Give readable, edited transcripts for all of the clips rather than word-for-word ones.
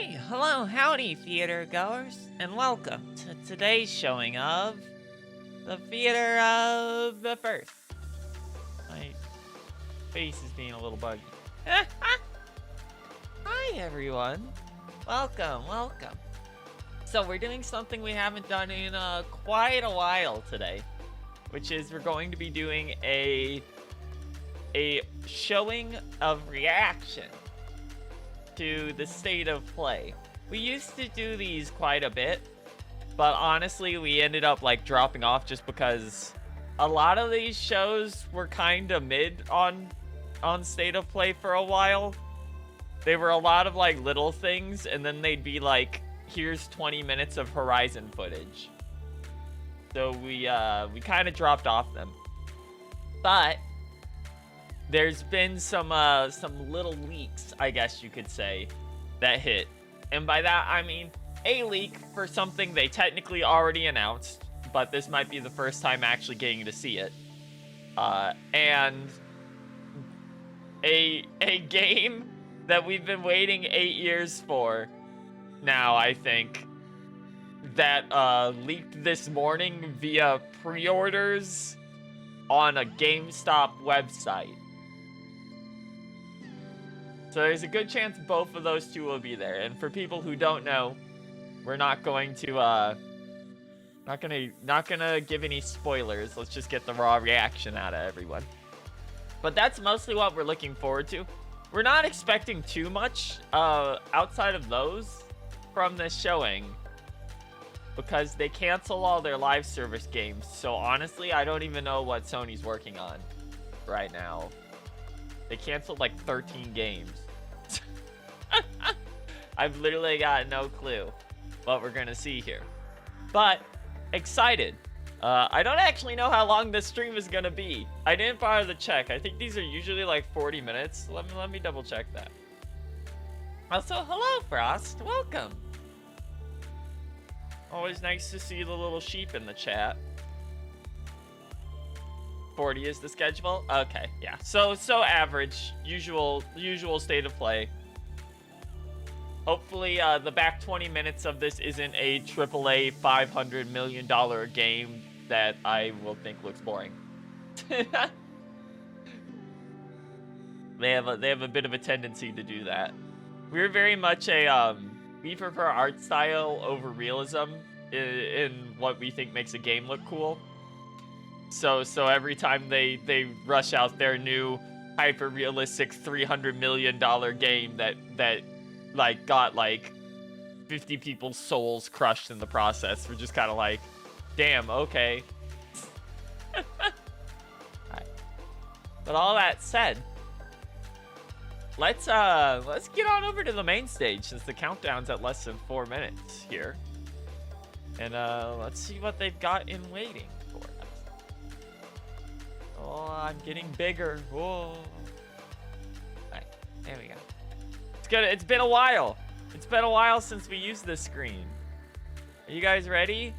Hey, hello, howdy, theater goers, and welcome to today's showing of the Theater of the First. My face is being a little buggy. Hi, everyone. Welcome. So we're doing something we haven't done in quite a while today, which is we're going to be doing a showing of reaction to the state of play. We used to do these quite a bit, but honestly we ended up like dropping off just because a lot of these shows were kind of mid on state of play for a while. They were a lot of like little things, and then they'd be like, here's 20 minutes of Horizon footage. So we kind of dropped off them. But there's been some little leaks, I guess you could say, that hit. And by that, I mean a leak for something they technically already announced, but this might be the first time actually getting to see it. And a game that we've been waiting 8 years for now, I think, that leaked this morning via pre-orders on a GameStop website. So there's a good chance both of those two will be there. And for people who don't know, we're not going to not gonna give any spoilers. Let's just get the raw reaction out of everyone. But that's mostly what we're looking forward to. We're not expecting too much outside of those from this showing, because they cancel all their live service games. So honestly, I don't even know what Sony's working on right now. They canceled like 13 games. I've literally got no clue what we're gonna see here. But excited. I don't actually know how long this stream is gonna be. I didn't bother to check. I think these are usually like 40 minutes. Let me double check that. Also, hello Frost, welcome. Always nice to see the little sheep in the chat. 40 is the schedule? Okay, yeah. So average, usual state of play. Hopefully, the back 20 minutes of this isn't a AAA $500 million game that I will think looks boring. They have a bit of a tendency to do that. We're very much we prefer art style over realism in what we think makes a game look cool. So every time they rush out their new hyper realistic $300 million game that like got like 50 people's souls crushed in the process, we're just kind of like, damn, okay. Right. But all that said, let's get on over to the main stage since the countdown's at less than 4 minutes here, and let's see what they've got in waiting for us. Oh, I'm getting bigger. Whoa. Right, there we go. It's good. It's been a while. It's been a while since we used this screen. Are you guys ready?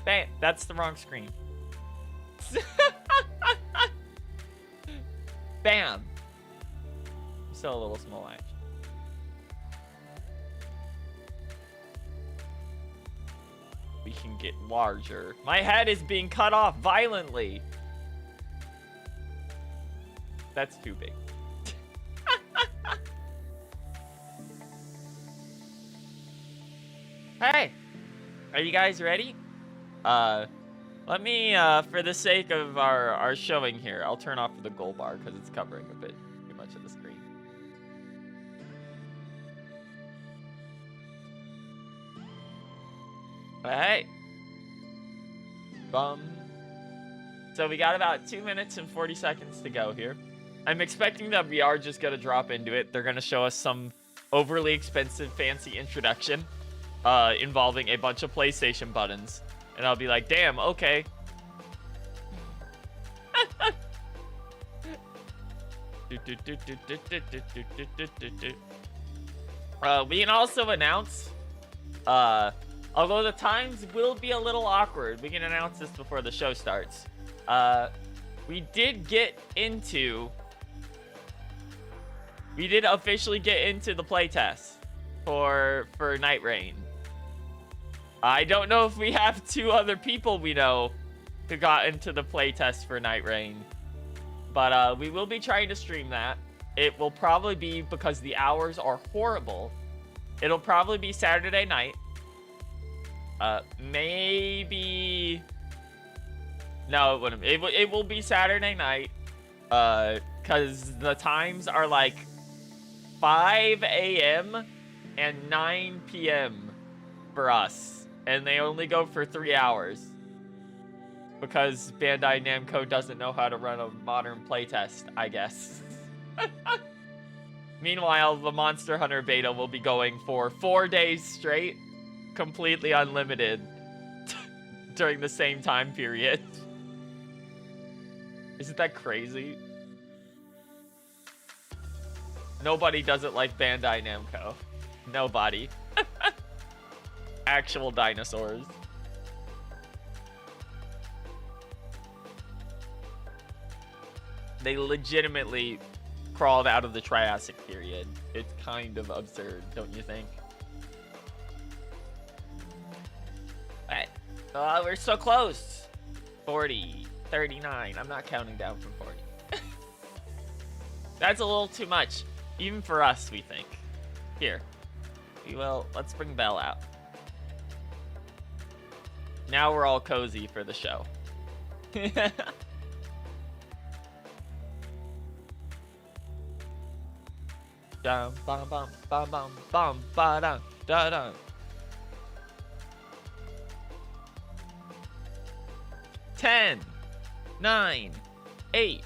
Bam. That's the wrong screen. Bam. I'm still a little small, actually. We can get larger. My head is being cut off violently. That's too big. Hey, are you guys ready? Let me, for the sake of our showing here, I'll turn off the goal bar because it's covering a bit too much of the screen. Alright. Bum. So we got about 2 minutes and 40 seconds to go here. I'm expecting that we are just gonna drop into it. They're gonna show us some overly expensive, fancy introduction involving a bunch of PlayStation buttons. And I'll be like, damn, okay. We can also announce, although the times will be a little awkward, we can announce this before the show starts. We did officially get into the playtest for Night Rain. I don't know if we have 2 other people we know who got into the playtest for Night Rain. But we will be trying to stream that. It will probably be, because the hours are horrible, it'll probably be Saturday night. Maybe... No, it wouldn't. It will be Saturday night. Because the times are like 5 a.m. and 9 p.m. for us. And they only go for 3 hours. Because Bandai Namco doesn't know how to run a modern playtest, I guess. Meanwhile, the Monster Hunter beta will be going for 4 days straight, completely unlimited, during the same time period. Isn't that crazy? Nobody does it like Bandai Namco. Nobody. Actual dinosaurs. They legitimately crawled out of the Triassic period. It's kind of absurd, don't you think? Alright. We're so close. 40, 39. I'm not counting down from 40. That's a little too much. Even for us, we think. Here. We will. Let's bring Belle out. Now we're all cozy for the show. Dum bum bum bum bum bum ba dum da dum. 10, 9, 8,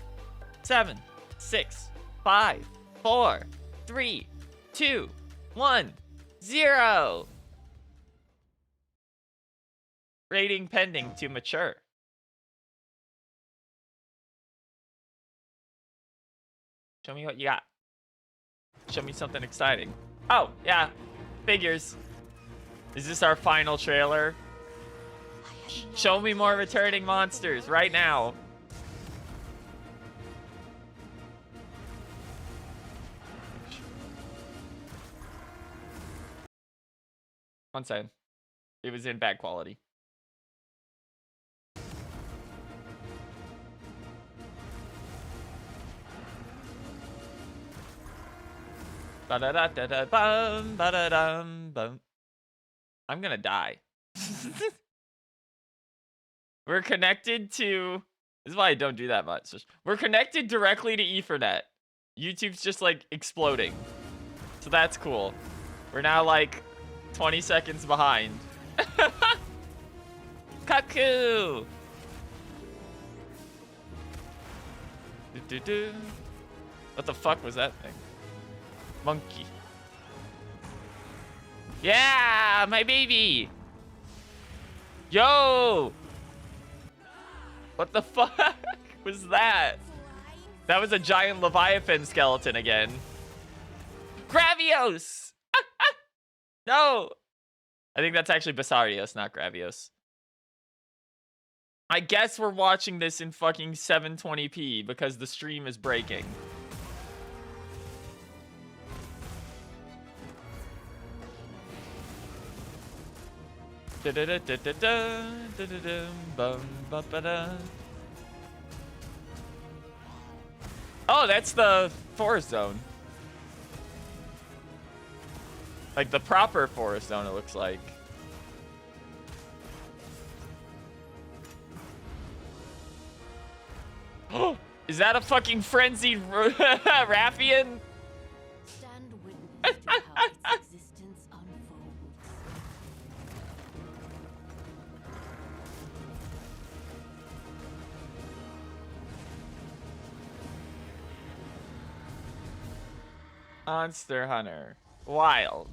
7, 6, 5, 4, 3, 2, 1, 0. Rating pending to mature. Show me what you got. Show me something exciting. Oh, yeah. Figures. Is this our final trailer? Show me more returning monsters right now. One second. It was in bad quality. Ba-da-da-da-da-bum, ba-da-dum-bum. I'm gonna die. We're connected to... This is why I don't do that much. We're connected directly to Ethernet. YouTube's just, like, exploding. So that's cool. We're now, like, 20 seconds behind. Cuckoo! Do-do-do. What the fuck was that thing? Monkey. Yeah, my baby. Yo. What the fuck was that? That was a giant Leviathan skeleton again. Gravios. No. I think that's actually Basarios, not Gravios. I guess we're watching this in fucking 720p because the stream is breaking. Oh, that's the forest zone. Like the proper forest zone, it looks like. Oh, is that a fucking frenzied Raffian? Stand witness to how its existence unfolds. Monster Hunter. Wild.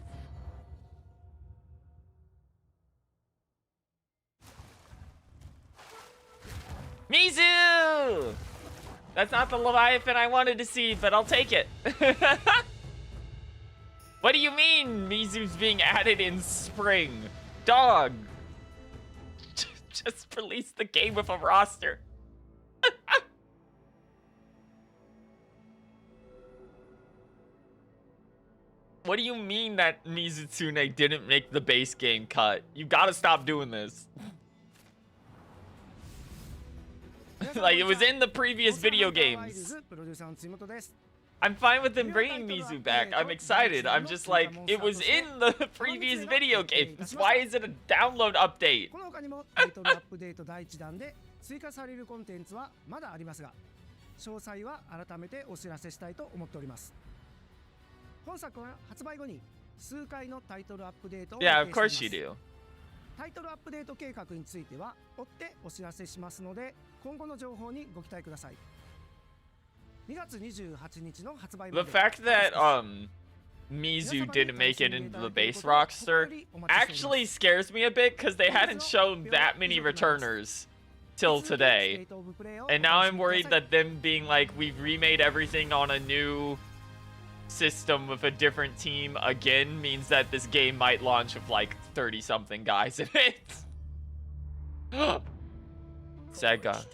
Mizu! That's not the Leviathan I wanted to see, but I'll take it. What do you mean Mizu's being added in spring? Dog. Just release the game with a roster. What do you mean that Mizutsune didn't make the base game cut? You gotta stop doing this. Like, it was in the previous video games. I'm fine with them bringing Mizu back. I'm excited. I'm just like, it was in the previous video games. Why is it a download update? この他にもタイトルアップデート第1弾で追加されるコンテンツはまだありますが、詳細は改めてお知らせしたいと思っております。本作は発売後に数回のタイトルアップデートを Yeah, of course you do. タイトルアップデート計画については追ってお知らせしますので、今後の情報にご期待ください。2月28日の発売 The fact that Mizu didn't make it into the base roster actually scares me a bit because they hadn't shown that many returners till today. And now I'm worried that them being like, we've remade everything on a new system with a different team again means that this game might launch with like 30 something guys in it. Sega.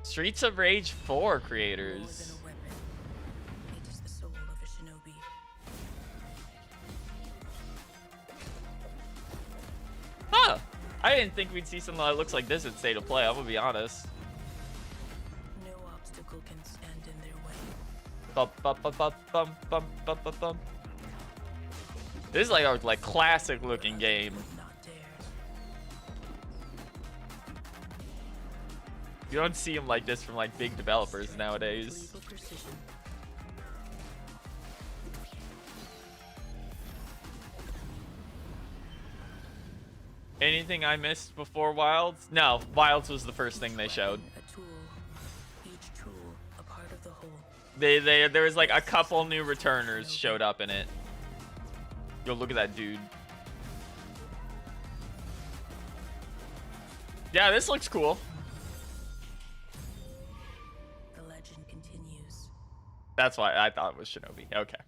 Streets of Rage 4 creators. Huh! I didn't think we'd see something that looks like this in State of Play, I'm gonna be honest. No obstacle can stand in their way. Bum, bum, bum, bum, bum, bum, bum, bum, bum. This is like a classic looking game. You don't see them like this from like big developers nowadays. Anything I missed before Wilds? No, Wilds was the first thing they showed. There was like a couple new returners showed up in it. Yo, look at that dude. Yeah, this looks cool. That's why I thought it was Shinobi. Okay.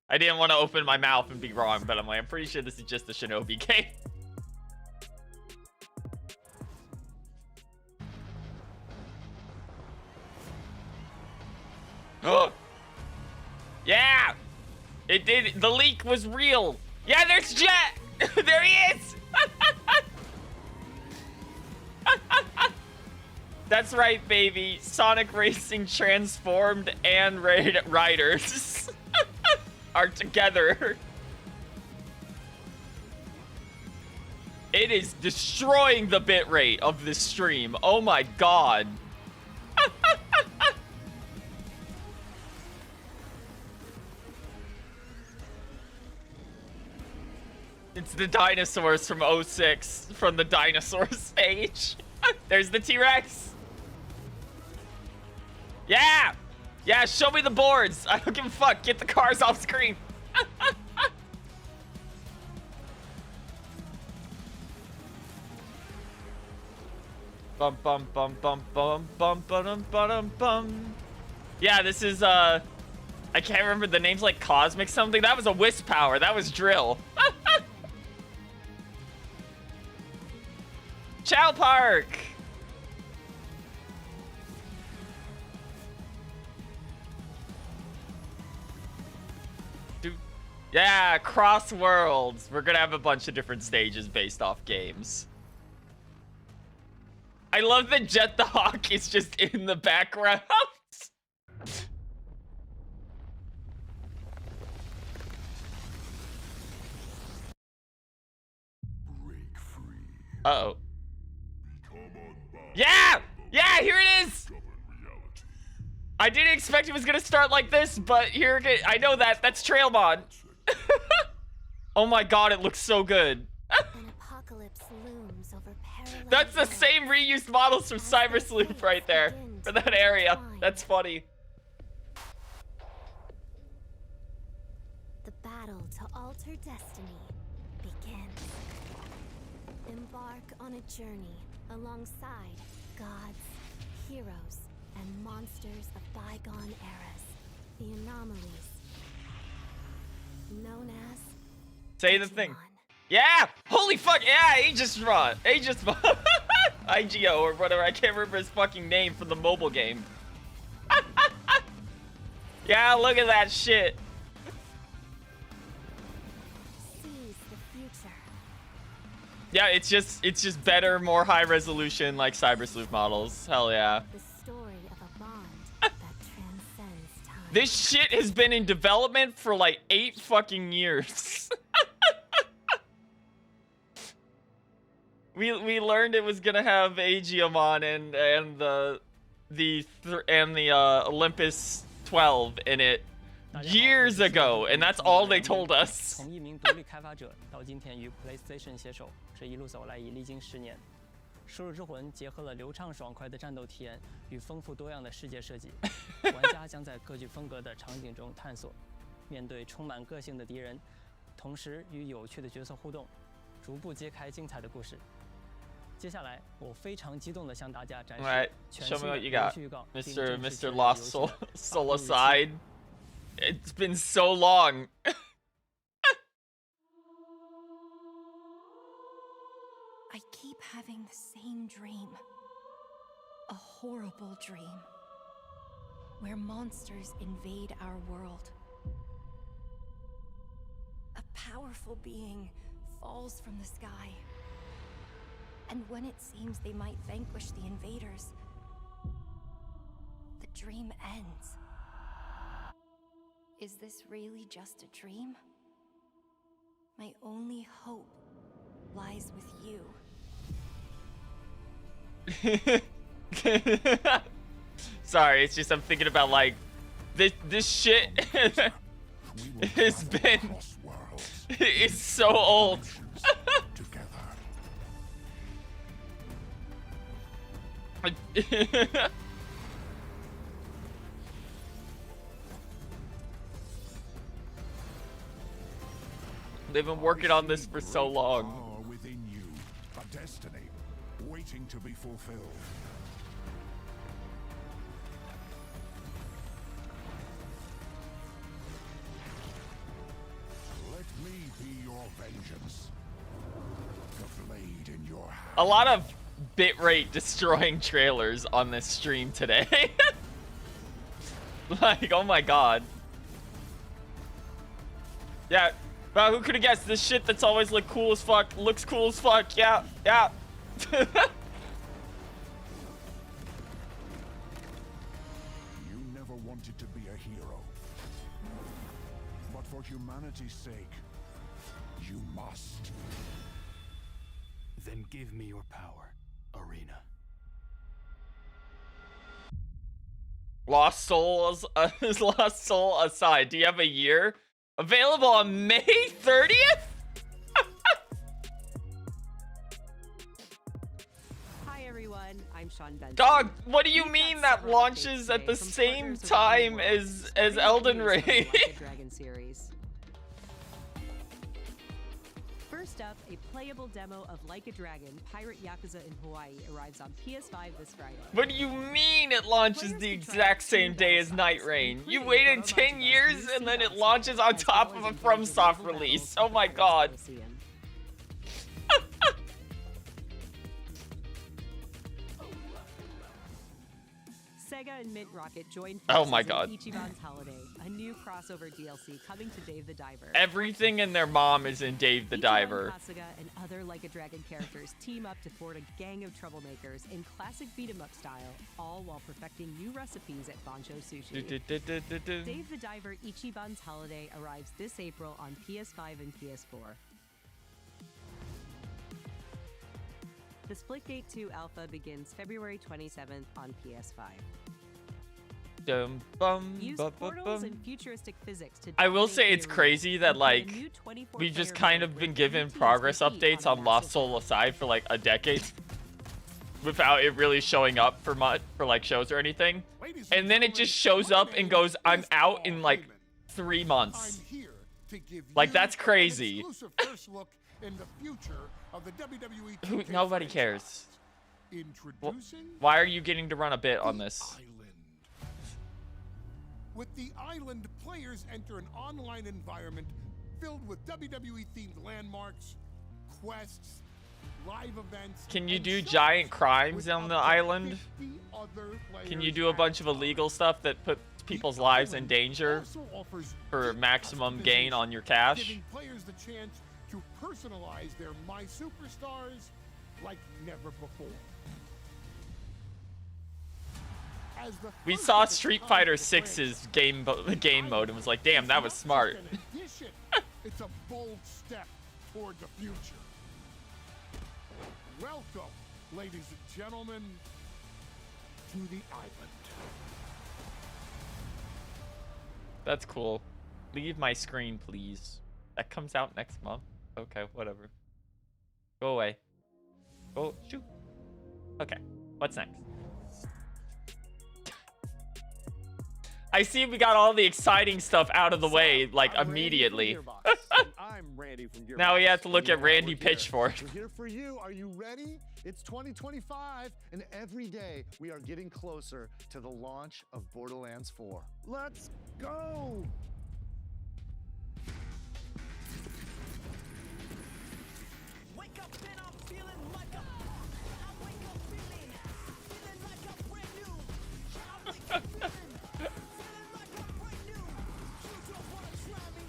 I didn't want to open my mouth and be wrong, but I'm like, I'm pretty sure this is just a Shinobi game. Oh! Yeah! It did. The leak was real. Yeah, there's Jet! There he is! That's right, baby. Sonic Racing Transformed and Riders are together. It is destroying the bitrate of this stream. Oh my god. It's the dinosaurs from 06, from the dinosaur stage. There's the T-Rex. Yeah! Yeah, show me the boards. I don't give a fuck. Get the cars off screen. Bum bum bum bum bum bum bum bum bum. Yeah, this is I can't remember the name's like Cosmic something. That was a Wisp Power. That was Drill. Chow Park. Yeah, Cross Worlds. We're gonna have a bunch of different stages based off games. I love that Jet the Hawk is just in the background. Uh-oh. Yeah! Yeah, here it is! I didn't expect it was gonna start like this, but here it is. I know that. That's Trailmon. Oh my god, it looks so good. An apocalypse looms over parallel That's the same reused models from Cyber Sleuth right there. For that area. That's funny. The battle to alter destiny begins. Embark on a journey alongside gods, heroes, and monsters of bygone eras. The anomalies known as Say the thing. Yeah! Holy fuck! Yeah, Aegis Run! Aegis Run! IGO or whatever. I can't remember his fucking name from the mobile game. Yeah, look at that shit. Seize the future. Yeah, it's just better, more high resolution like Cyber Sleuth models. Hell yeah. The story of a bond that transcends time. This shit has been in development for like 8 fucking years. We learned it was gonna have Aegeomon and the Olympus 12 in it years ago, and that's all they told us. 从一名独立开发者到今天与 PlayStation 携手，这一路走来已历经10年。输入之魂结合了流畅爽快的战斗体验与丰富多样的世界设计，玩家将在各具风格的场景中探索，面对充满个性的敌人，同时与有趣的角色互动，逐步揭开精彩的故事。接下来，我非常激动地向大家展示 Alright, 全 show 新 me 的 what you 游 got, 戏预告，并 Mr. 正式 Mr. 确认 Lost 游 Soul 戏 Soul aside. It's been so long. I keep having the same dream. A horrible dream. Where monsters invade our world. A powerful being falls from the sky. And when it seems they might vanquish the invaders, the dream ends. Is this really just a dream? My only hope lies with you. Sorry, it's just I'm thinking about like this shit has been it's so old. They've been working on this for so long. Within you, a destiny waiting to be fulfilled. Let me be your vengeance. The blade in your hand. A lot of bitrate destroying trailers on this stream today. Like, oh my god. Yeah. Well, who could have guessed this shit that's always looked cool as fuck looks cool as fuck? Yeah, yeah. You never wanted to be a hero. But for humanity's sake, you must. Then give me your power, Arena. Lost Souls, Lost Soul aside, do you have a year? Available on May 30th? Hi everyone, I'm Sean Benson. Dog, what do you We've mean got that several launches updates at the today from same partners around the time world, as bringing Elden news from the Ring? Like a Dragon series. First up, a playable demo of Like a Dragon, Pirate Yakuza in Hawaii arrives on PS5 this Friday. What do you mean it launches the exact same day as Night Rain? You waited 10 years and then it launches on top of a FromSoft release. Oh my god. Sega and Mint Rocket joined Oh my forces god. in Ichiban's Holiday, a new crossover DLC coming to Dave the Diver. Everything and their mom is in Dave the Ichiban, Diver. Kasuga, and other Like a Dragon characters team up to thwart a gang of troublemakers in classic beat-em-up style, all while perfecting new recipes at Bancho Sushi. Dave the Diver Ichiban's Holiday arrives this April on PS5 and PS4. The Splitgate 2 alpha begins February 27th on PS5. Dum, bum, Use ba, ba, portals bum. and futuristic physics to I will dominate say it's the arena, crazy that and play a like new 24 we've just player kind mode of been with given 3 progress teams compete updates on a on Lost massive Soul map. aside for like a decade without it really showing up for much for like shows or anything. And then it just shows up and goes, I'm out in like 3 months. I'm here to give Like, you that's an crazy. exclusive first look in the future of the WWE Who, 2K nobody franchise. cares. Introducing Why are you getting to run a bit on this? Island. With the island, players enter an online environment filled with WWE-themed landmarks, quests, live events. Can you and do shows giant crimes with on the up to island? 50 other Can you players do a bunch at of a illegal time. stuff that puts people's lives in danger Also offers for deep maximum gain customization, on your cash? giving players the chance to personalize their My Superstars like never before. As the We first saw of its Street kind Fighter in the 6's franchise, game mode and was like, damn, that was it's not smart. just an addition, it's a bold step toward the future. Welcome, ladies and gentlemen, to the island. That's cool. Leave my screen, please. That comes out next month. Okay, whatever. Go away. Go, shoot. Okay, what's next? I see we got all the exciting stuff out of the way, like, immediately. I'm Randy from Gearbox. Now we have to look and you at know how Randy we're here. Pitchfork. We're here for you. Are you ready? It's 2025, and every day we are getting closer to the launch of Borderlands 4. Let's go! Wake up and I'm feeling like I wake up feeling like I'm brand new. I wake up feeling like I'm brand new. You don't wanna try me.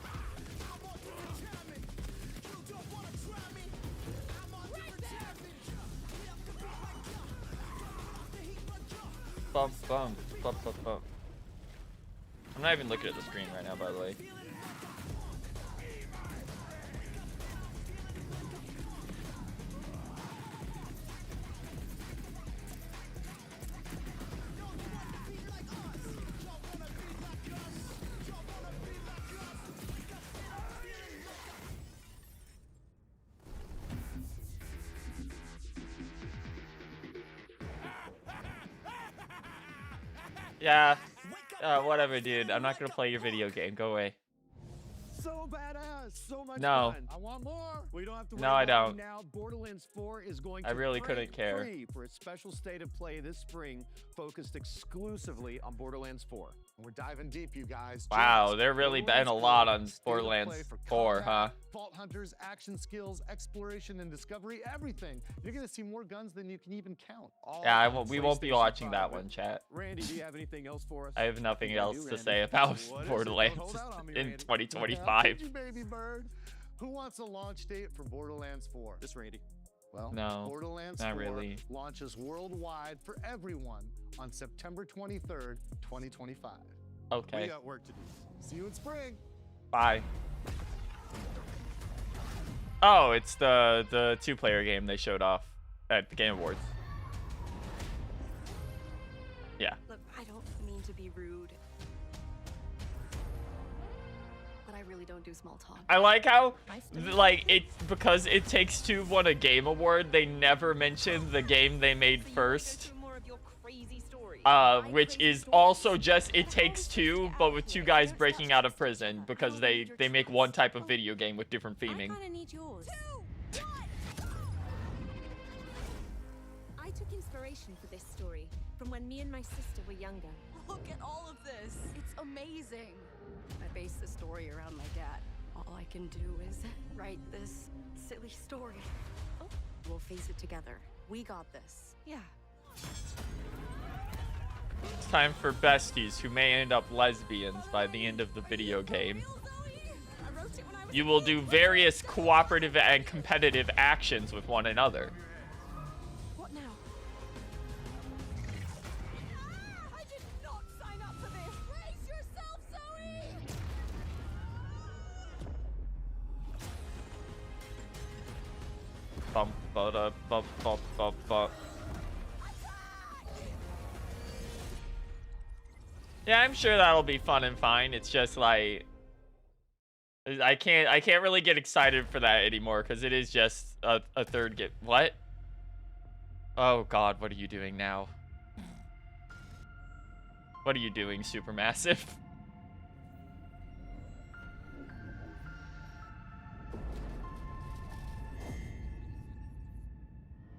I'm on different timing. You don't wanna try me. I'm on different timing. We have to be like don't off the heat, but Bump, bump, bump, bump, bump. I'm not even looking at the screen right now, by the way. Yeah, whatever, dude. I'm not gonna play your video game. Go away. So badass, so much No. fun. I want more. We don't have to No, worry I about don't. it now. Borderlands 4 is going I to really break couldn't care. free for a special state of play this spring, focused exclusively on Borderlands 4. We're diving deep, you guys. Wow, Just they're really betting a Borderlands lot 4, on state of play Borderlands for 4, combat, huh? Vault hunters, action skills, exploration and discovery, everything. You're gonna see more guns than you can even count. All Yeah, on we won't be PlayStation watching 5. that one, chat. Randy, do you have anything else for us? I have nothing think I else do, to Randy. say about What is it? Don't Borderlands hold out on me, in Randy. 2025. I'll get you, baby bird. Who wants a launch date for Borderlands 4? This Randy. Well, No, Borderlands not 4 really. launches worldwide for everyone on September 23rd, 2025. Okay, We got work to do. See you in spring. bye. Oh, it's the two-player game they showed off at the Game Awards. Yeah. Look, I don't mean to be rude, but I really don't do small talk. I like how, I still- like, it's because It Takes Two won a Game Award, they never mentioned the game they made So you wanna go first, through more of your crazy stories? which is also just It Takes Two, but with two guys breaking out of prison, because they make one type of video game with different I theming. kinda need yours. I took inspiration for this story from when me and my sister were younger. Look at all of this. It's amazing. I based the story around my dad. All I can do is write this silly story. Oh, we'll face it together. We got this. Yeah. It's time for besties who may end up lesbians by the end of the video game. I wrote it when I was You will do various cooperative and competitive actions with one another. What now? I did not sign up for this. Brace yourself, Zoe. Bump, ba bump, bump, bump, bump. Yeah, I'm sure that'll be fun and fine. It's just like I can't really get excited for that anymore because it is just a third get. What? Oh God, what are you doing now? What are you doing, Supermassive?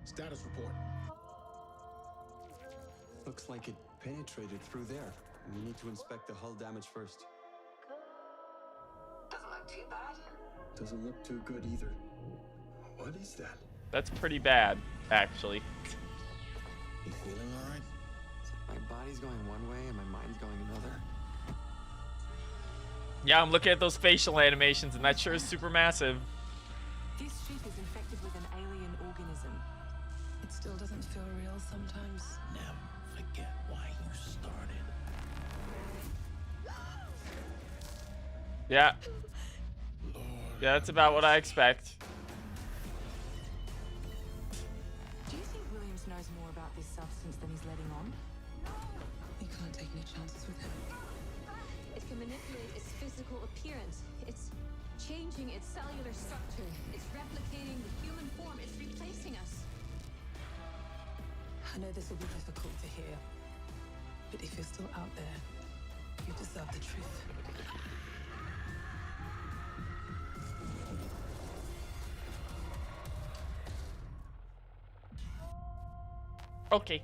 Status report. Looks like it penetrated through there. We need to inspect the hull damage first. Doesn't look too bad. Doesn't look too good either. What is that? That's pretty bad, actually. You feeling all right? My body's going one way and my mind's going another. Yeah, I'm looking at those facial animations, and that sure is super massive. This ship is infected with an alien organism. It still doesn't feel real sometimes. Never forget why you started. Yeah. Yeah, that's about what I expect. Do you think Williams knows more about this substance than he's letting on? We can't take any chances with him. It can manipulate its physical appearance. It's changing its cellular structure. It's replicating the human form. It's replacing us. I know this will be difficult to hear, but if you're still out there, you deserve the truth. Okay.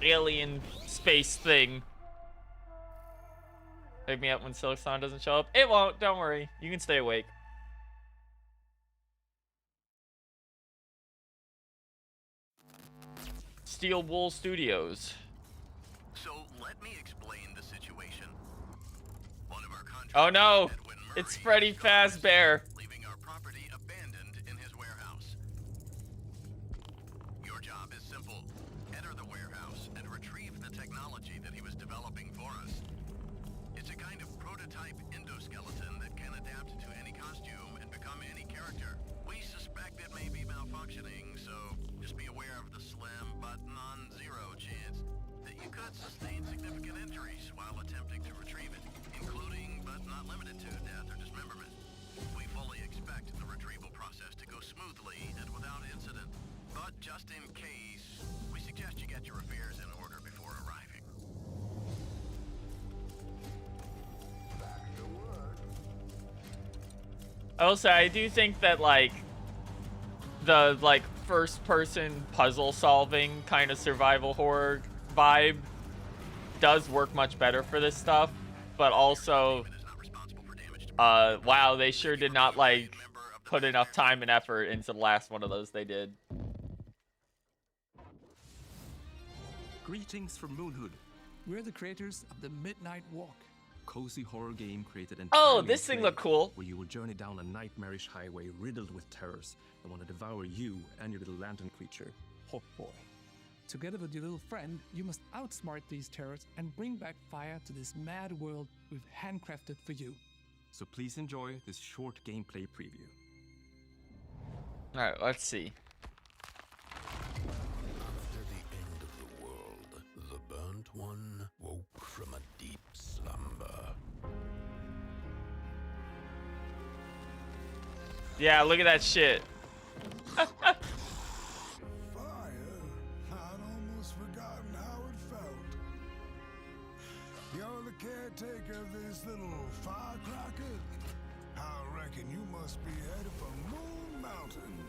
Alien space thing. Wake me up when Silkson doesn't show up. It won't, don't worry. You can stay awake. Steel Wool Studios. So let me explain the situation. One of our contractors, Oh no! Edwin Murray, It's Freddy Fazbear. leaving our property abandoned in his warehouse. Your job is simple. Enter the warehouse and retrieve the technology that he was developing for us. It's a kind of prototype endoskeleton that can adapt to any costume and become any character. We suspect it may be malfunctioning, so just be aware of the slim but non-zero chance that you could sustain significant injuries while attempting to retrieve it, including but not limited to death or dismemberment. We fully expect the retrieval process to go smoothly and without incident, but just in case, we suggest you get your affairs in order before arriving. Also, I do think that, like, the, like, first-person puzzle-solving kind of survival horror vibe does work much better for this stuff, but also, wow, they sure did not, like, put enough time and effort into the last one of those they did. Greetings from Moonhood. We're the creators of the Midnight Walk. Cozy horror game created Oh, entirely this in thing clay, looked cool. Where you will journey down a nightmarish highway riddled with terrors that want to devour you and your little lantern creature, Hop Boy. Together with your little friend, you must outsmart these terrors and bring back fire to this mad world we've handcrafted for you. So please enjoy this short gameplay preview. Alright, let's see. After the end of the world, the burnt one woke from a deep slumber. Yeah, look at that shit. Fire? I'd almost forgotten how it felt. You're the caretaker of this little firecracker? I reckon you must be headed for Moon Mountain.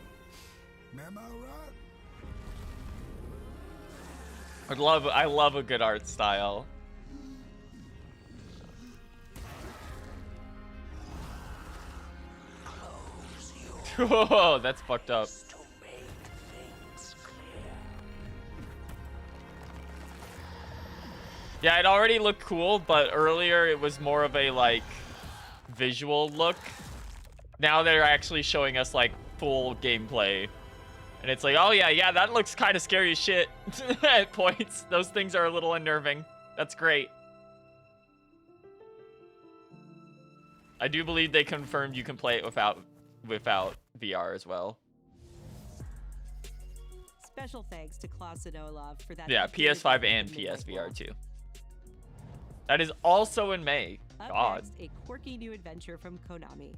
Am I right? I love a good art style. Whoa, that's fucked up. Yeah, it already looked cool, but earlier it was more of a, like, visual look. Now they're actually showing us, like, full gameplay. And it's like, oh yeah, that looks kind of scary as shit at points. Those things are a little unnerving. That's great. I do believe they confirmed you can play it without VR as well. Special thanks to Klaus and Olaf for that. Yeah, PS5 and PSVR too. That is also in May. Up God. next, a quirky new adventure from Konami.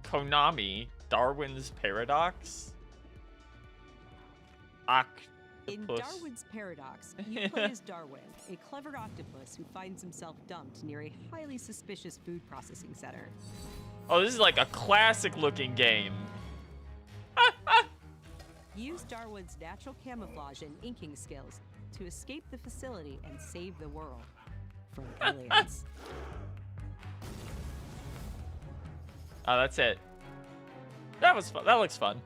Konami, Darwin's Paradox. In Darwin's Paradox, you play as Darwin, a clever octopus who finds himself dumped near a highly suspicious food processing center. Oh, this is like a classic looking game. Use Darwin's natural camouflage and inking skills to escape the facility and save the world from aliens. Oh, that's it. That was fun. That looks fun.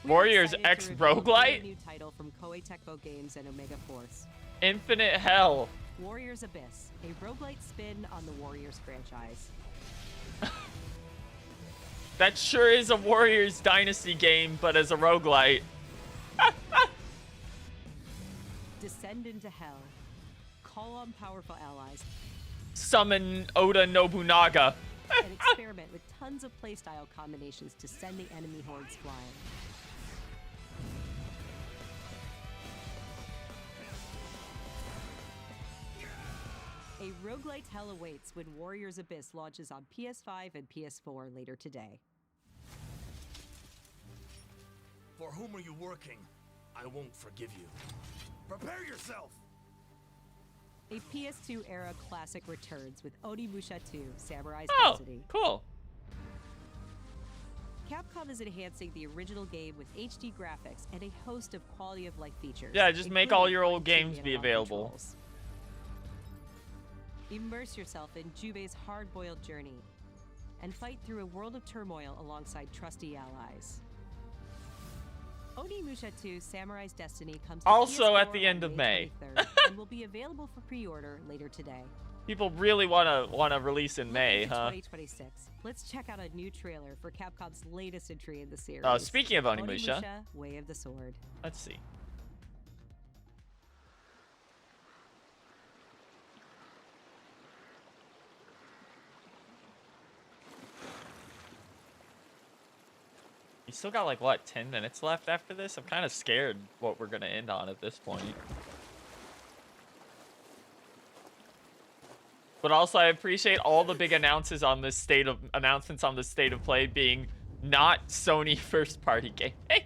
Warriors X roguelite? New title from Koei Tecmo Games and Omega Force. Infinite Hell. Warriors Abyss, a roguelite spin on the Warriors franchise. That sure is a Warriors Dynasty game, but as a roguelite. Descend into hell. Call on powerful allies. Summon Oda Nobunaga. And experiment with tons of playstyle combinations to send the enemy hordes flying. A roguelite hell awaits when Warriors Abyss launches on PS5 and PS4 later today. For whom are you working? I won't forgive you. Prepare yourself! A PS2 era classic returns with Onimusha 2 Samurai's Oh, Destiny. cool. Capcom is enhancing the original game with HD graphics and a host of quality of life features. Yeah, just make all including your old fine-tuning games be analog available. controls. Immerse yourself in Jubei's hard-boiled journey and fight through a world of turmoil alongside trusty allies. Onimusha 2 Samurai's Destiny comes to Also PS4 at the end on of May. 23rd and will be available for pre-order later today. People really wanna release in May, Looking to huh? 2026. Let's check out a new trailer for Capcom's latest entry in the series. Speaking of Onimusha. Way of the Sword. Let's see. You still got like what, 10 minutes left after this? I'm kind of scared what we're gonna end on at this point. But also, I appreciate all the big announcements on this state of play being not Sony first party game. Hey.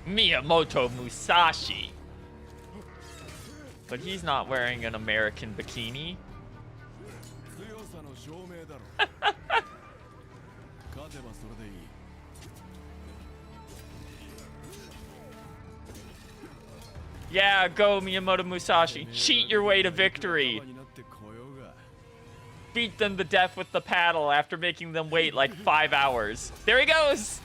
Miyamoto Musashi. But he's not wearing an American bikini. Yeah, go Miyamoto Musashi. Cheat your way to victory. Beat them to death with the paddle after making them wait like 5 hours. There he goes!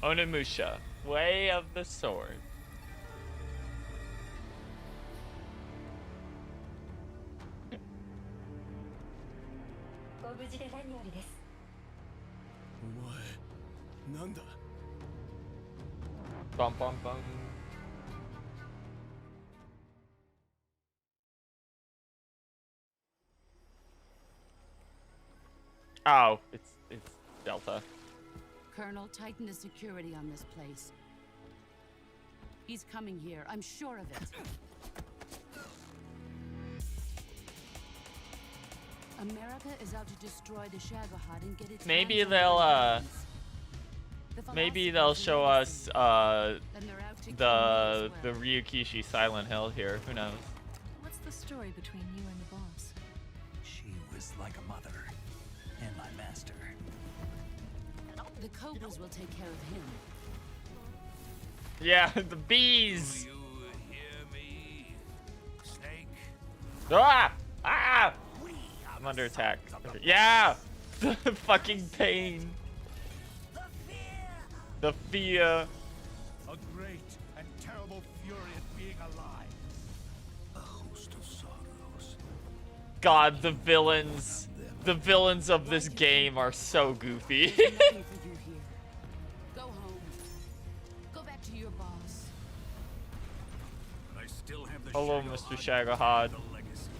Onimusha, Way of the Sword. Bum bum bum. Oh, it's Delta. Colonel, tighten the security on this place. He's coming here, I'm sure of it. America is out to destroy the Shagohod and get its Maybe hands on they'll the maybe they'll show us the Ryukishi Silent Hill here. Who knows? What's the story between you and the boss? She was like a mother and my master. The Cobras will take care of him. Yeah, the bees. Do you hear me, Snake? Ah! Ah! I'm under attack. Yeah! The fucking pain. The fear. A great and terrible fury at being alive. A host of sorrows. God, the villains. The villains of this game are so goofy. Go home. Go back to your boss. I still have the Hello, Shagahad Mr. Shagahad. and the legacy.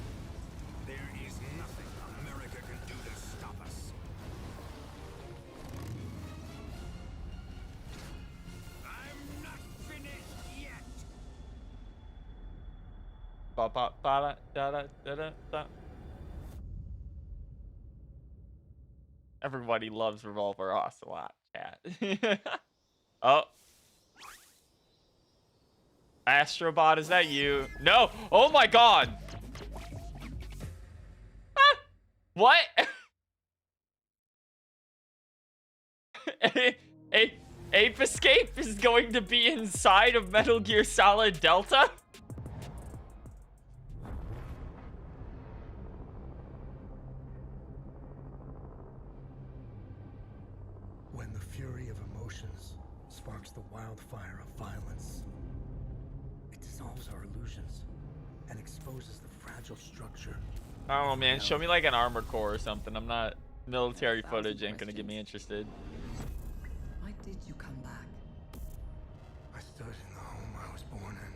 There is nothing America can do to stop us. I'm not finished yet. Ba ba ba da da da da da. Everybody loves Revolver Ocelot, chat. Oh. Astrobot, is that you? No! Oh my god! Ah! What? Ape Escape is going to be inside of Metal Gear Solid Delta? When the fury of emotions sparks the wildfire of violence, it dissolves our illusions and exposes the fragile structure. I don't know, man. Show me like an Armored Core or something. I'm not... Military footage ain't gonna get me interested. Why did you come back? I stood in the home I was born in.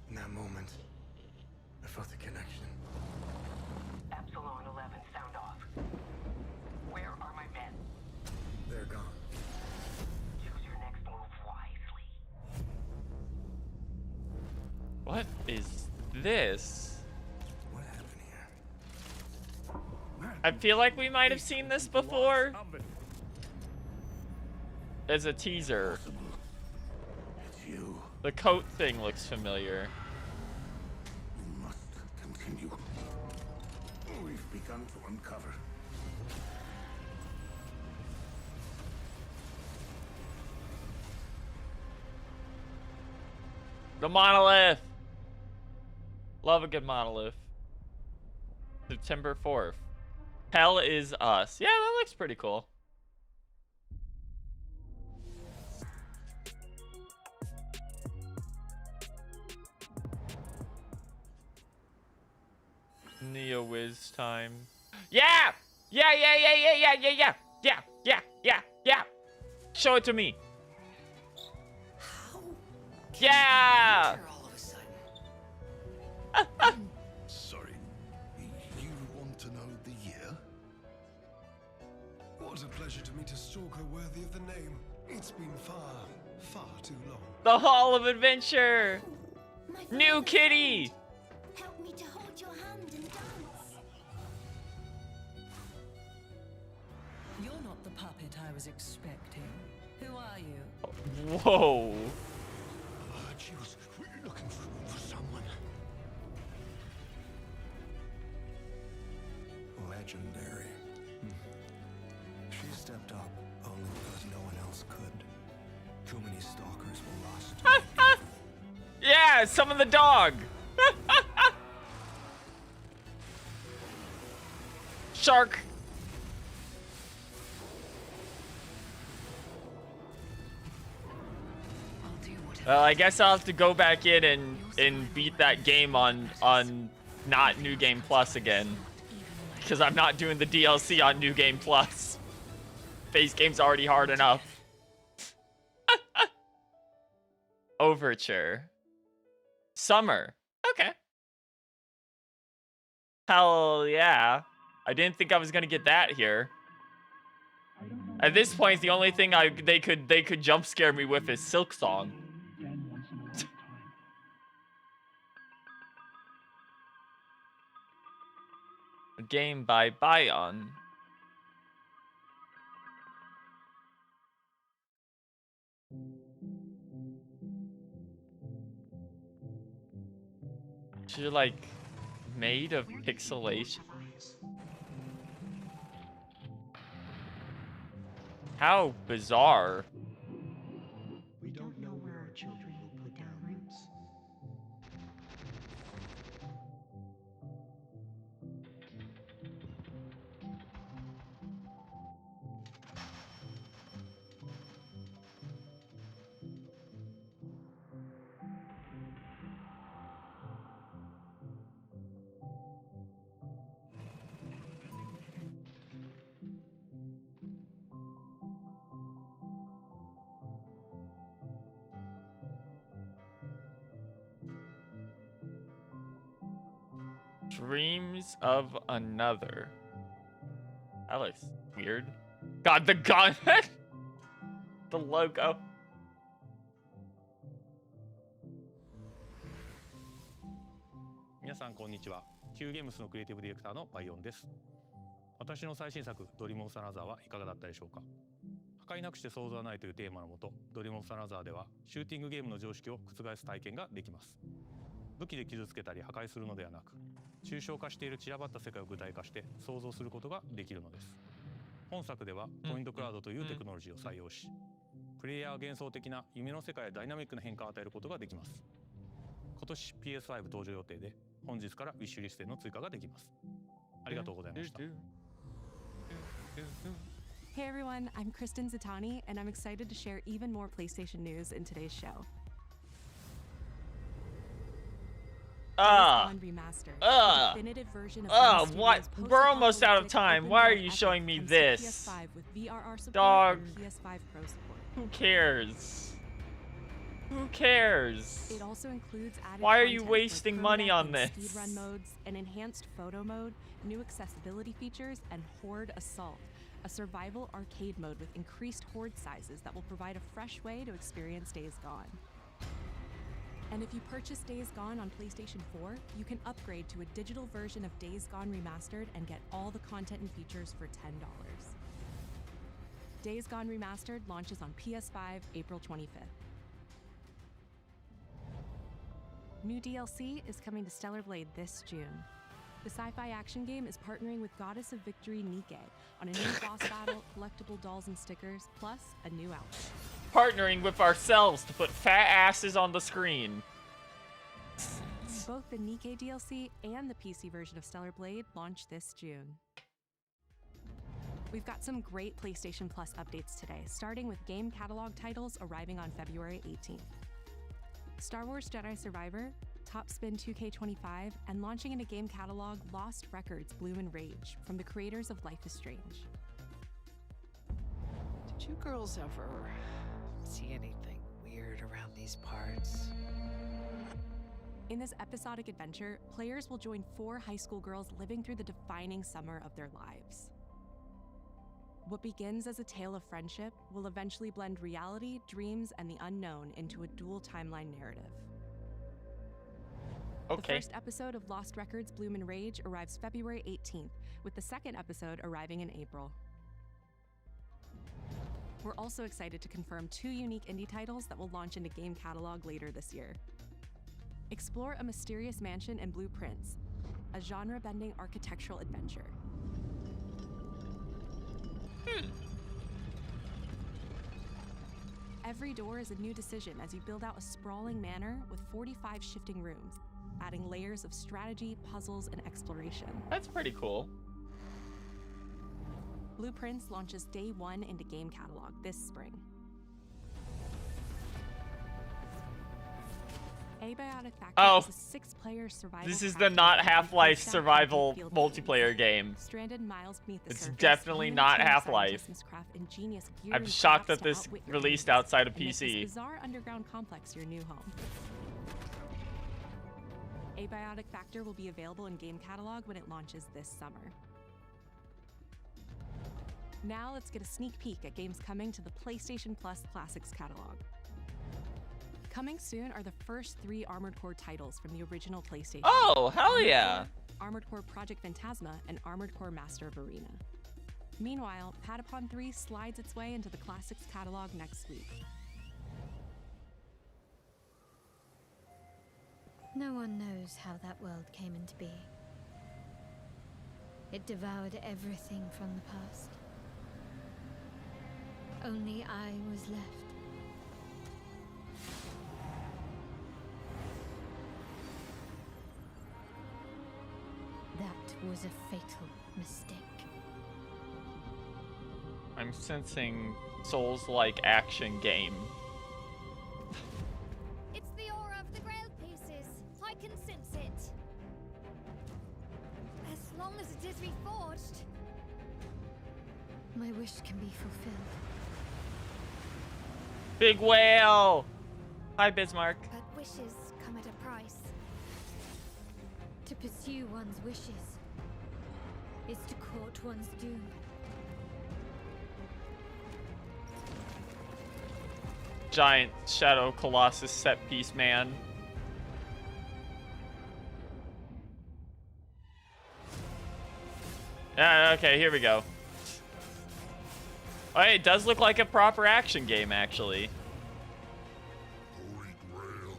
In that moment, I felt a connection. Epsilon 11, sound off. Where are my men? They're gone. Choose your next move wisely. What is this? What happened here? I feel like we might have seen this before. As a teaser. It's you. The coat thing looks familiar. You must continue. We've begun to uncover. The monolith. Love a good monolith. September 4th. Hell is Us. Yeah, that looks pretty cool. Neo Wiz time. Yeah! Yeah, yeah, yeah, yeah, yeah, yeah, yeah. Yeah, yeah, yeah, yeah. Show it to me. Yeah! All of a sudden. Sorry, you want to know the year? What a pleasure to meet a stalker worthy of the name. It's been far, far too long. The Hall of Adventure! New kitty! Help me to hold your hand and dance. You're not the puppet I was expecting. Who are you? Whoa. She was looking for someone. Legendary. She stepped up only because no one else could. Too many stalkers were lost. Yeah, summon the dog. Shark. I guess I'll have to go back in and beat that game on not New Game Plus again. Because I'm not doing the DLC on New Game Plus. Base game's already hard enough. Overture. Summer. Okay. Hell yeah. I didn't think I was gonna get that here. At this point, the only thing they could jump scare me with is Silk Song. A game by Bion. You're like made of pixelation. How bizarre. We don't know where our children will put down roots. Dreams of Another. That looks weird. God, the gun. The logo. 皆さんこんにちは。Qゲームスのクリエイティブディレクターのバイオンです。私の最新作ドリームオブサナザーはいかがだったでしょうか。破壊なくして想像はないというテーマのもと、ドリームオブサナザーではシューティングゲームの常識を覆す体験ができます。武器で傷つけたり破壊するのではなく、抽象化している散らばった世界を具体化して想像することができるのです。本作ではポイントクラウドというテクノロジーを採用し、プレイヤーは幻想的な夢の世界やダイナミックな変化を与えることができます。今年 PS5 登場予定で、本日からウィッシュリストへの追加ができます。ありがとうございました。Hey everyone, I'm Kristen Zatani, and I'm excited to share even more PlayStation news in today's show. What? We're almost out of time. Why are you showing me this? Dog. Who cares? Who cares? It also includes added Why are you content wasting like money on permadeath this? and speedrun modes, an enhanced photo mode, new accessibility features, and Horde Assault, a survival arcade mode with increased horde sizes that will provide a fresh way to experience Days Gone. And if you purchase Days Gone on PlayStation 4, you can upgrade to a digital version of Days Gone Remastered and get all the content and features for $10. Days Gone Remastered launches on PS5 April 25th. New DLC is coming to Stellar Blade this June. The sci-fi action game is partnering with Goddess of Victory Nike on a new boss battle, collectible dolls and stickers, plus a new outfit. Partnering with ourselves to put fat asses on the screen. Both the Nike DLC and the PC version of Stellar Blade launch this June. We've got some great PlayStation Plus updates today, starting with game catalog titles arriving on February 18th. Star Wars Jedi Survivor, Top Spin 2K25, and launching into game catalog Lost Records Bloom and Rage from the creators of Life is Strange. Did you girls ever see anything weird around these parts? In this episodic adventure, players will join 4 high school girls living through the defining summer of their lives. What begins as a tale of friendship will eventually blend reality, dreams, and the unknown into a dual timeline narrative. Okay. The first episode of Lost Records Bloom and Rage arrives February 18th, with the second episode arriving in April. We're also excited to confirm 2 unique indie titles that will launch into game catalog later this year. Explore a mysterious mansion and blueprints, a genre-bending architectural adventure. Every door is a new decision as you build out a sprawling manor with 45 shifting rooms, adding layers of strategy, puzzles, and exploration. That's pretty cool. Blueprints launches day 1 into game catalog this spring. Abiotic Factory is a 6-player survival. This is the not Half-Life survival multiplayer game. Stranded miles beneath the It's surface, definitely not Half-Life. craft ingenious gear I'm and shocked crafts that to this outwit your released enemies outside of and make this PC. bizarre underground complex your new home. Abiotic Factor will be available in game catalog when it launches this summer. Now let's get a sneak peek at games coming to the PlayStation Plus Classics catalog. Coming soon are the first 3 Armored Core titles from the original PlayStation. Oh, hell yeah! Armored Core Project Phantasma, and Armored Core Master of Arena. Meanwhile, Patapon 3 slides its way into the Classics catalog next week. No one knows how that world came into being. It devoured everything from the past. Only I was left. That was a fatal mistake. I'm sensing Souls-like action game. It's the aura of the Grail pieces. I can sense it. As long as it is reforged. My wish can be fulfilled. Big whale! Hi, Bismarck. But wishes come at a price. To pursue one's wishes is to court one's doom. Giant Shadow Colossus set piece, man. Okay, here we go. Oh, hey, it does look like a proper action game, actually. Holy Grail.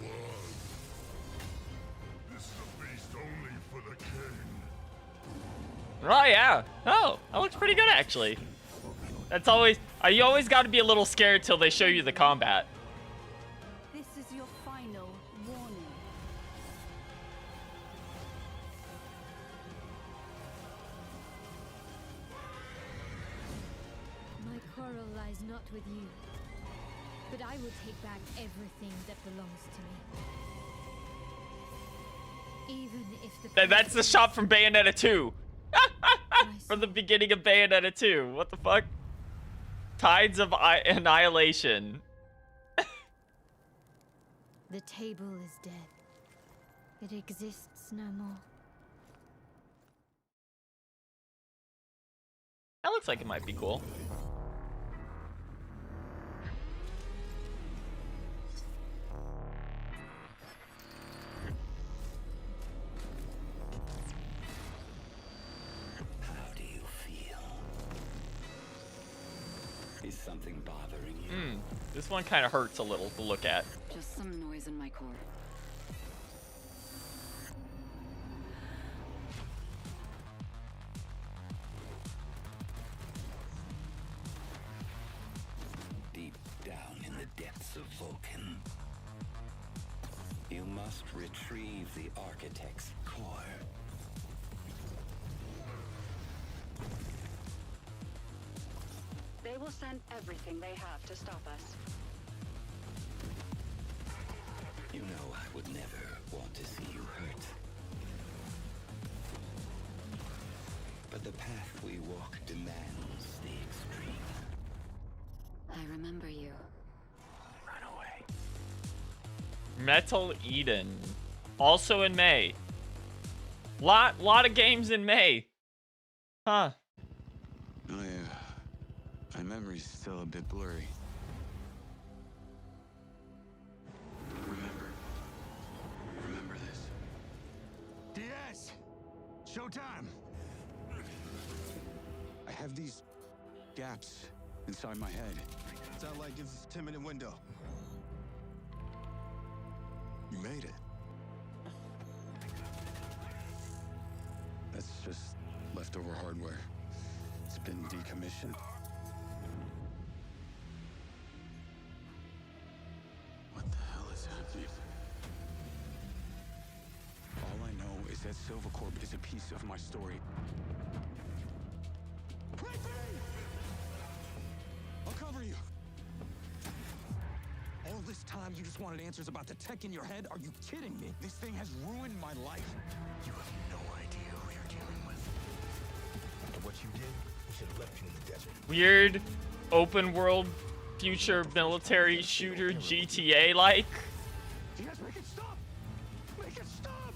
Blood. This is a feast only for the king. Oh, yeah. Oh, that looks pretty good, actually. That's always... you always got to be a little scared till they show you the combat. This is your final warning. My quarrel lies not with you, but I will take back everything that belongs to me. Even if the That's the shot from Bayonetta 2. From the beginning of Bayonetta 2. What the fuck? Tides of Annihilation. The table is dead. It exists no more. That looks like it might be cool. How do you feel? Is something bothering you? This one kind of hurts a little to look at. Just some noise in my core. Deep down in the depths of Vulcan, you must retrieve the Architect's core. They will send everything they have to stop us. You know I would never want to see you hurt. But the path we walk demands the extreme. I remember you. Run away. Metal Eden. Also in May. Lot of games in May. Huh. My memory's still a bit blurry. Remember this. DS! Showtime! I have these gaps inside my head. Sound like it's a 10-minute window. You made it. That's just leftover hardware. It's been decommissioned. What the hell is happening? All I know is that Silvercorp is a piece of my story. I'll cover you. All this time you just wanted answers about the tech in your head? Are you kidding me? This thing has ruined my life. You have no idea who you're dealing with. And what you did, we should have left you in the desert. Weird open world future military shooter GTA like. DS, make it stop! Make it stop!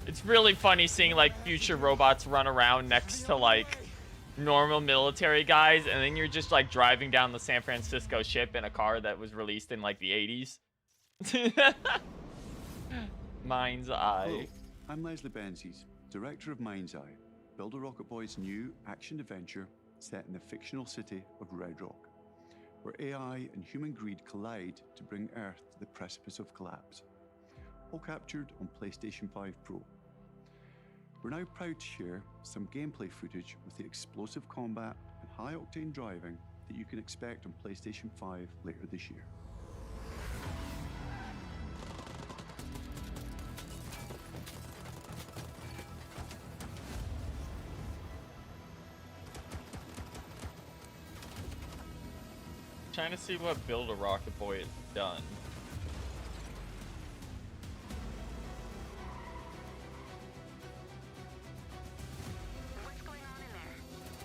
It's really funny seeing like future robots run around next to like normal military guys, and then you're just like driving down the San Francisco ship in a car that was released in like the 80s. Mind's Eye. Hello, I'm Leslie Benzies, director of Mind's Eye, Build a Rocket Boy's new action adventure set in the fictional city of Red Rock, where AI and human greed collide to bring Earth to the precipice of collapse. All captured on PlayStation 5 Pro. We're now proud to share some gameplay footage with the explosive combat and high-octane driving that you can expect on PlayStation 5 later this year. Trying to see what Build a Rocket Boy has done.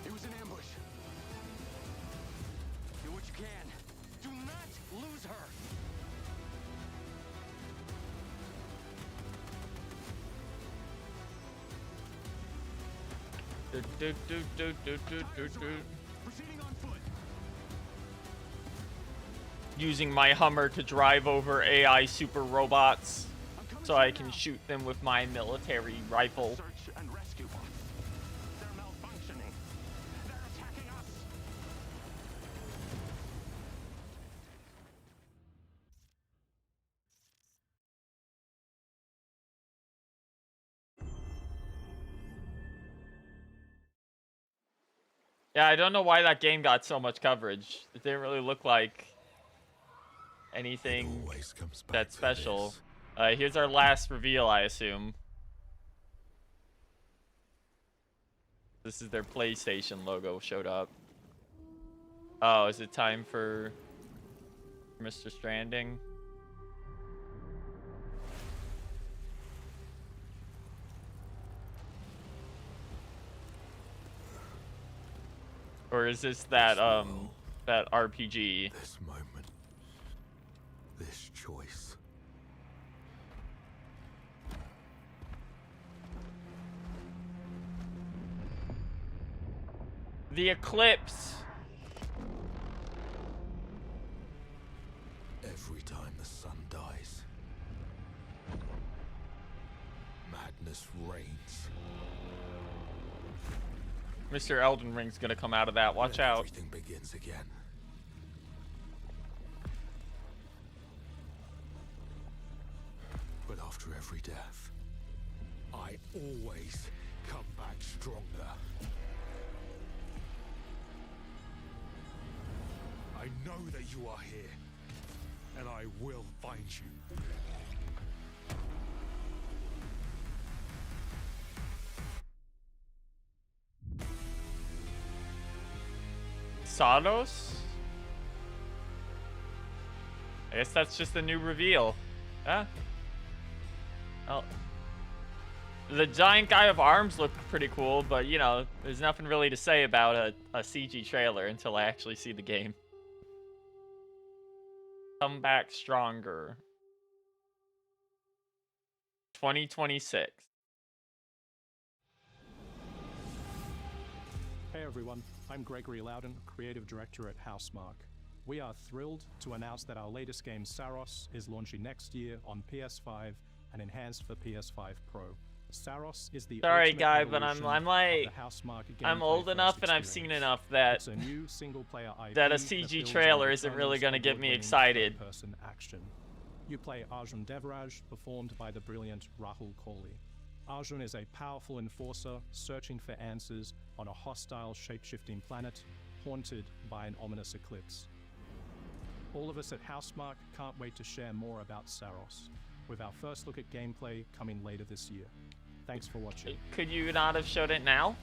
It was an ambush. Using my Hummer to drive over AI super robots so I can shoot them with my military rifle. Search and rescue bots. They're malfunctioning. They're attacking us. Yeah, I don't know why that game got so much coverage. It didn't really look like anything that special. Here's our last reveal, I assume. This is their PlayStation logo showed up. Oh, is it time for Mr. Stranding? Or is this that that RPG? This moment, this choice. The Eclipse. Every time the sun dies, madness reigns. Mr. Elden Ring's gonna come out of that. Watch out. Everything begins again. But after every death, I always come back stronger. I know that you are here, and I will find you. Sanos? I guess that's just a new reveal. Yeah. Oh. The giant guy of arms looked pretty cool, but you know, there's nothing really to say about a CG trailer until I actually see the game. Come back stronger. 2026. Hey everyone, I'm Gregory Loudon, Creative Director at Housemarque. We are thrilled to announce that our latest game, Saros, is launching next year on PS5 and enhanced for PS5 Pro. Saros is the Sorry, ultimate guy, but evolution I'm like, of the Housemarque I'm gameplay old first enough and I've experience. seen enough that It's a new single-player IP that a that CG builds trailer on isn't really Returnal's gonna get me award-winning excited. third-person action. You play Arjun Devraj, performed by the brilliant Rahul Kohli. Arjun is a powerful enforcer searching for answers on a hostile shape-shifting planet haunted by an ominous eclipse. All of us at Housemarque can't wait to share more about Saros, with our first look at gameplay coming later this year. Thanks for watching. Could you not have showed it now?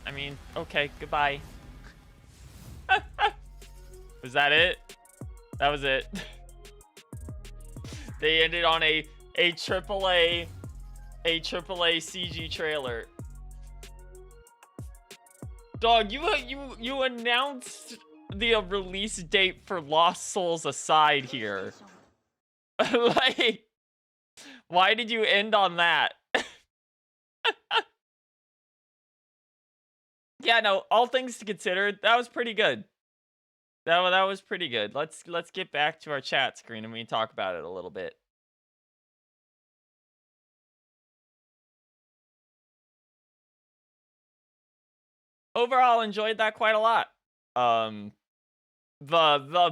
I mean, okay, goodbye. Was that it? That was it. They ended on a AAA CG trailer. Dog, you announced the release date for Lost Souls aside here. Like, why did you end on that? Yeah, no, all things considered, that was pretty good. That was pretty good. Let's get back to our chat screen and we can talk about it a little bit. Overall, enjoyed that quite a lot. The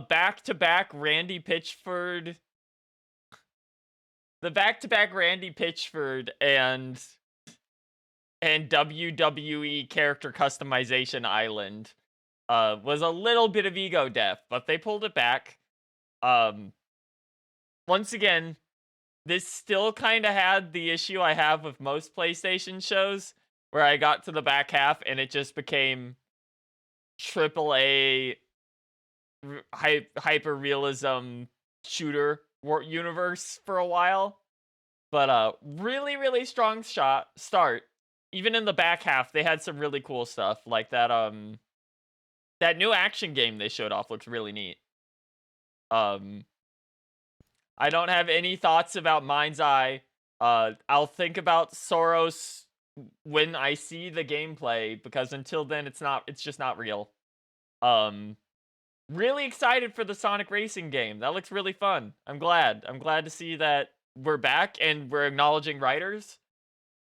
back-to-back Randy Pitchford, and WWE character customization island was a little bit of ego death, but they pulled it back. Once again, this still kind of had the issue I have with most PlayStation shows, where I got to the back half and it just became AAA hyper-realism shooter universe for a while. But really, really strong start. Even in the back half, they had some really cool stuff. Like that that new action game they showed off looks really neat. I don't have any thoughts about Mind's Eye. I'll think about Soros when I see the gameplay, because until then it's just not real. Really excited for the Sonic Racing game. That looks really fun. I'm glad to see that we're back and we're acknowledging writers,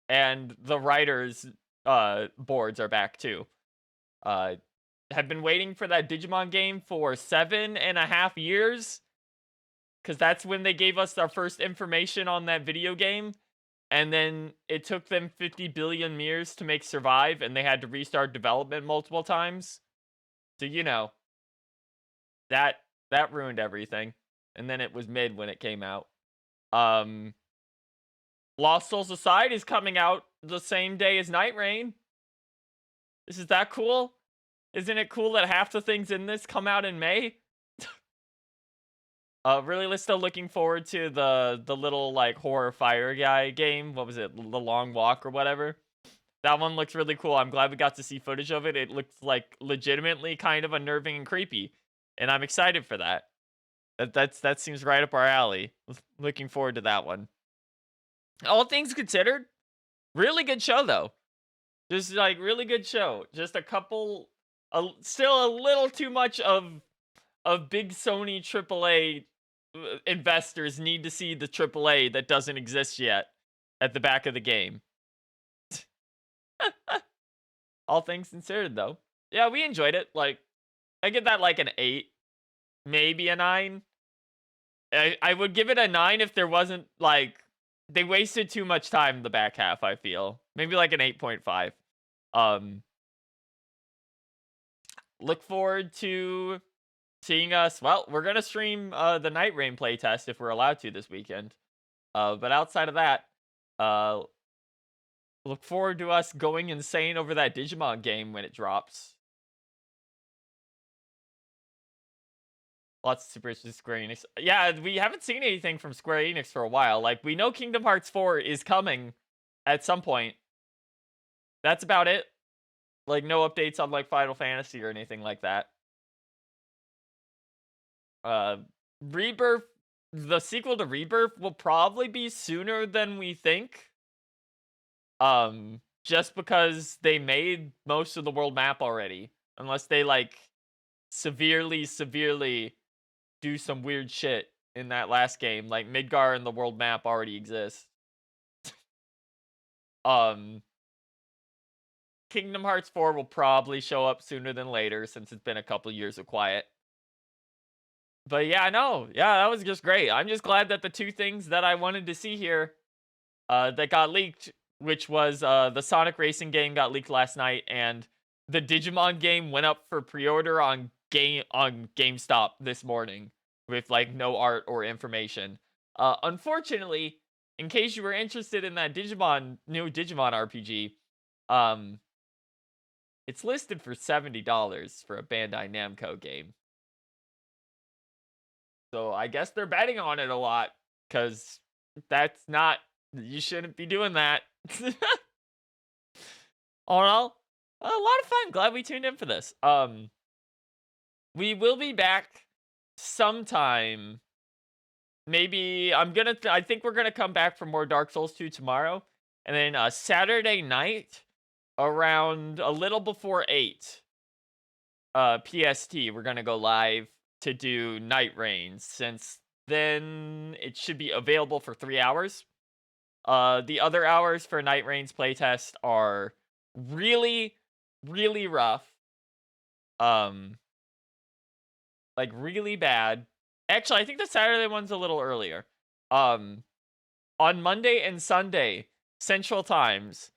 and the writers boards are back too. Have been waiting for that Digimon game for 7.5 years, because that's when they gave us our first information on that video game. And then it took them 50 billion years to make Survive, and they had to restart development multiple times. So, you know, that ruined everything. And then it was mid when it came out. Lost Souls Aside is coming out the same day as Night Rain. Is that cool? Isn't it cool that half the things in this come out in May? Really still looking forward to the little like horror fire guy game. What was it? The Long Walk or whatever. That one looks really cool. I'm glad we got to see footage of it. It looks like legitimately kind of unnerving and creepy, and I'm excited for that. That seems right up our alley. Looking forward to that one. All things considered, really good show though. Just like really good show. Just a couple, still a little too much of big Sony AAA investors need to see the AAA that doesn't exist yet at the back of the game. All things considered, though, yeah, we enjoyed it. Like, I give that like an 8, maybe a 9. I would give it a 9 if there wasn't like they wasted too much time in the back half. I feel maybe like an 8.5. Look forward to seeing us. Well, we're gonna stream the Night Rain playtest if we're allowed to this weekend. But outside of that, look forward to us going insane over that Digimon game when it drops. Lots of superstitious Square Enix. Yeah, we haven't seen anything from Square Enix for a while. Like, we know Kingdom Hearts 4 is coming at some point. That's about it. Like, no updates on like Final Fantasy or anything like that. Rebirth, the sequel to Rebirth will probably be sooner than we think. Just because they made most of the world map already. Unless they like severely do some weird shit in that last game. Like Midgar and the world map already exists. Kingdom Hearts 4 will probably show up sooner than later since it's been a couple years of quiet. But yeah, no. Yeah, that was just great. I'm just glad that the two things that I wanted to see here that got leaked, which was the Sonic Racing game got leaked last night, and the Digimon game went up for pre-order on GameStop this morning with like no art or information. Unfortunately, in case you were interested in that new Digimon RPG, it's listed for $70 for a Bandai Namco game. So I guess they're betting on it a lot, because you shouldn't be doing that. All in all, a lot of fun. Glad we tuned in for this. We will be back sometime. Maybe I think we're gonna come back for more Dark Souls 2 tomorrow, and then Saturday night around a little before 8 PST, we're gonna go live to do Night Rain, since then it should be available for 3 hours. The other hours for Night Rain's playtest are really rough. Like really bad. Actually, I think the Saturday one's a little earlier. On Monday and Sunday, Central Times,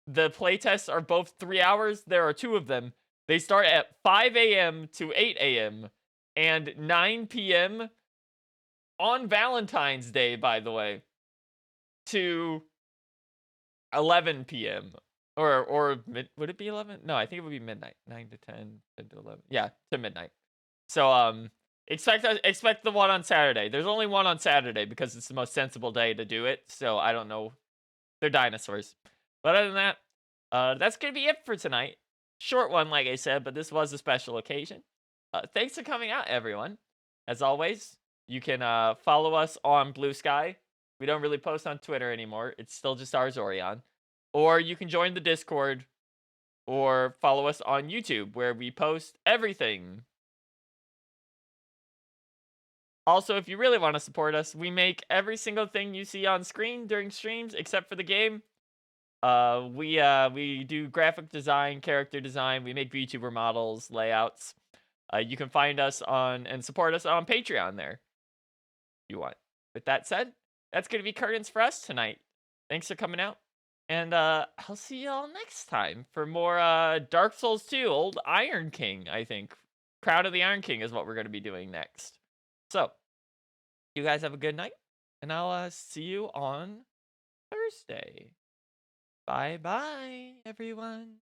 the playtests are both 3 hours. There are 2 of them. They start at 5 a.m. to 8 a.m. and 9 p.m. on Valentine's Day, by the way, to 11 p.m. Or would it be 11? No, I think it would be midnight. 9 to 10, 10 to 11. Yeah, to midnight. So expect the one on Saturday. There's only one on Saturday because it's the most sensible day to do it. So I don't know. They're dinosaurs. But other than that, that's gonna be it for tonight. Short one, like I said, but this was a special occasion. Thanks for coming out, everyone. As always, you can follow us on Blue Sky. We don't really post on Twitter anymore. It's still just our Zorion. or you can join the Discord, or follow us on YouTube, where we post everything. Also, if you really want to support us, we make every single thing you see on screen during streams, except for the game. We do graphic design, character design. We make VTuber models, layouts. You can find us on and support us on Patreon there, if you want. With that said, that's gonna be curtains for us tonight. Thanks for coming out, and I'll see y'all next time for more Dark Souls 2, Old Iron King. I think Crown of the Iron King is what we're gonna be doing next. So, you guys have a good night, and I'll see you on Thursday. Bye bye, everyone.